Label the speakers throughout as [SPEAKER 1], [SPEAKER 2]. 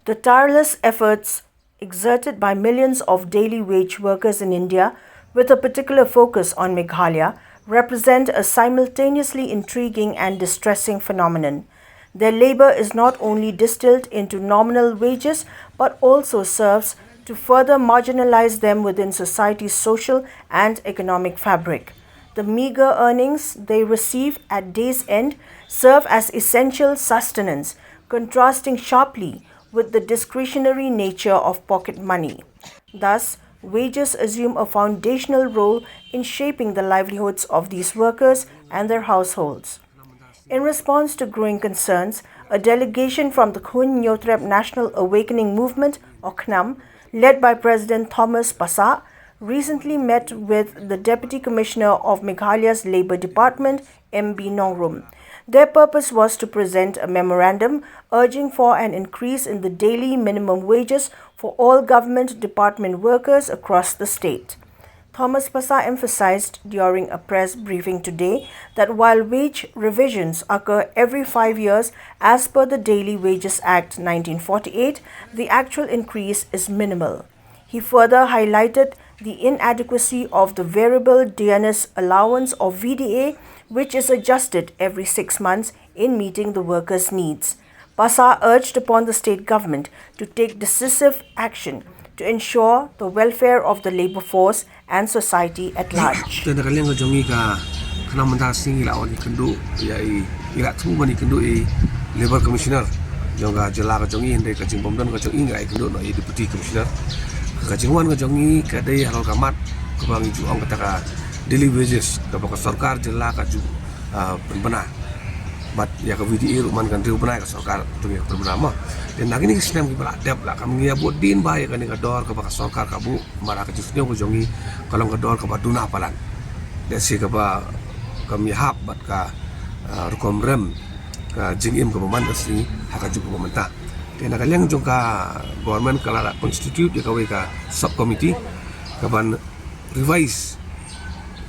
[SPEAKER 1] The tireless efforts exerted by millions of daily wage workers in India, with a particular focus on Meghalaya, represent a simultaneously intriguing and distressing phenomenon. Their labor is not only distilled into nominal wages but also serves to further marginalize them within society's social and economic fabric. The meagre earnings they receive at day's end serve as essential sustenance, contrasting sharply with the discretionary nature of pocket money. Thus, wages assume a foundational role in shaping the livelihoods of these workers and their households. In response to growing concerns, a delegation from the Khun National Awakening Movement, or Khnam, led by President Thomas Pasa, recently met with the Deputy Commissioner of Meghalaya's Labour Department, MB Nongrum. Their purpose was to present a memorandum urging for an increase in the daily minimum wages for all government department workers across the state. Thomas Pasa emphasized during a press briefing today that while wage revisions occur every 5 years as per the Daily Wages Act 1948, the actual increase is minimal. He further highlighted the inadequacy of the variable DNS allowance or VDA, which is adjusted every 6 months in meeting the workers' needs. Pasa urged upon the state government to take decisive action to ensure the welfare of the labor force and society at large.
[SPEAKER 2] Labor Commissioner jonga jela ka jongi hinde ka jingbom don ka jong ingai kendo no deputy commissioner ka jingwan ka jongi ka dei halal kamat ka bangi ju ong kata daily wages ka ba sarkar jela ka ju penbena bat ya ka VDA ruman kan riu benai ka sarkar tungi ka penbena ma dan lagi ni sistem ki bala dep la kam ngia bot din ba ya kan ka dor ka ba sarkar ka bu mara ka jusnya ka jongi kalong ka dor ka ba duna palan dan si ka ba kam yahap bat ka rukom rem jingim ke peman kasih hak ajuk pemerintah. Dan nakaliang juga government kalau constitute ya kawai ka subcommittee kapan revise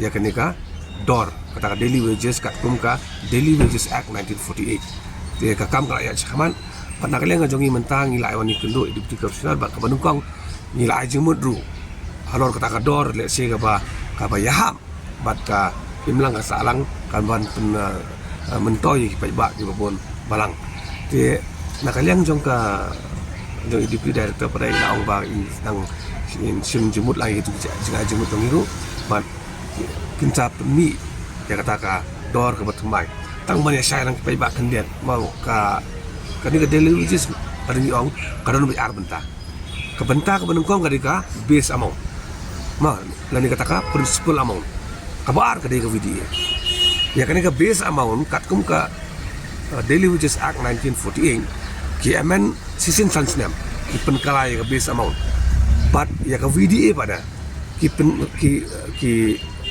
[SPEAKER 2] ya kenika dor kata daily wages kat kumka Daily Wages Act 1948. Dia kakam kalau ya cakaman pan nakaliang jongi mentang ngilai wani kendo deputy commissioner bat kabanungkong ngilai jemut ru halor kata ka dor let's say kapa yaham bat ka imlang ka salang kan ban mentoy ki pajak di babon balang ti nakaliang jong ka jong deputy director pada ilaong ba nang sim jemut lagi itu jika jemut tong iru bat kincap mi ya kata ka dor ke batumai tang banyak saya nang pajak kendian mau ka kani ka daily wages pada ni ong kadon bi ar benta ke benta ke benungkong ka base amount ma lani kata ka principal amount ka bar ka ka VDA ya kan ka base amount kat kum ka Daily Wages Act 1948 ki amen sisin sansnem ki penkalai ka base amount but ya ka VDA pada ki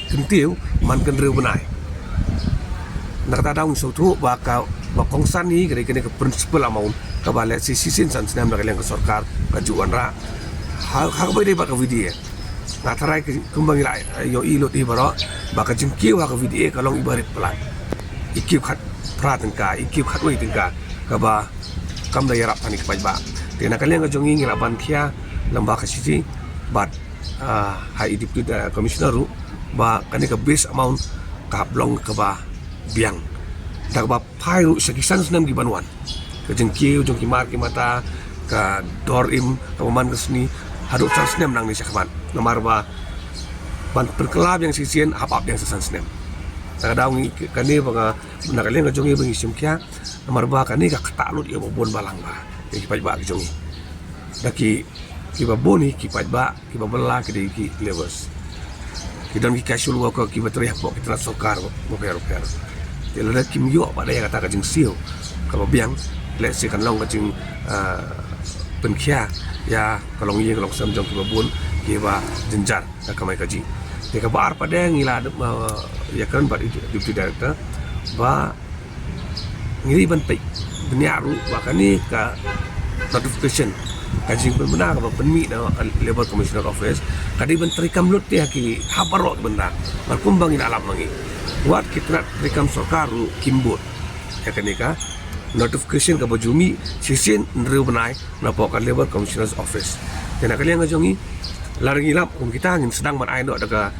[SPEAKER 2] kentiu man kan reu benai nak ta daung so tu ba kongsan ni ka ka principal amount ka bale sisin sansnem nak leng ka sarkar ka juan ra ha ba dei ba ka VDA natarai kumbang ila yo ilo ti baro baka jingkiu ha ka VDA kalong ibarit pelan ikiu khat prat ka ikiu khat wei tingka ka ba kam da yarap pani ka ba tena kaleng ka jongi ngila ban thia lamba ka sisi bat ha deputy commissioner ba kani ka base amount ka blong ka ba biang da ba phai ru sekisan senam gi banwan ka jingkiu jongki mar ki mata ka dorim ka man ka sni haduk sansnem nang ni syakman nomor ba ban perkelab yang sisian apa yang sansnem tak daung kani banga nakalian ka jongi bangi simkia nomor ba kani ka katalut ya bon balang ba ki pajba ki jongi daki ki ba boni ki pajba ki ba bela ki levels ki dan ki casual worker ki bateri hak ki transokar mo pero telo da kim yo pada ya kata ka jing sio ka ba biang let's say kan long ka jing penkia ya kalau ngi kalau sam jong kebun kiba jenjar ka kamai kaji te ka bar pada ngila ya kan bar itu deputy director ba ngiri bantai benyaru bakani ka notification kaji benar ka penmi da labor commissioner office kadi bentri kamlut ya ki habaro benda berkumbang in alam mangi buat kita rekam sokaru kimbut ya kenika notification ka bajumi sisin nriu benai na pok labor commissioner's office tena kalian ngajongi larangi lap kun kita ngin sedang mat ai no daga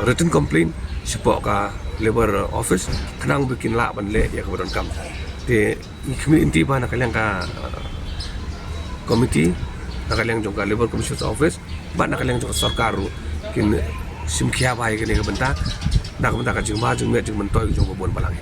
[SPEAKER 2] written complaint sepok ka labor office Khnam bikin la ban le ya kabadon kam te ikmi inti ba na kalian ka committee na kalian jong ka labor commissioner's office ba na kalian jong sarkar kin simkhia bai ke ne ka benta na ka benta ka jing ma jing me jing mentoi jong bon balang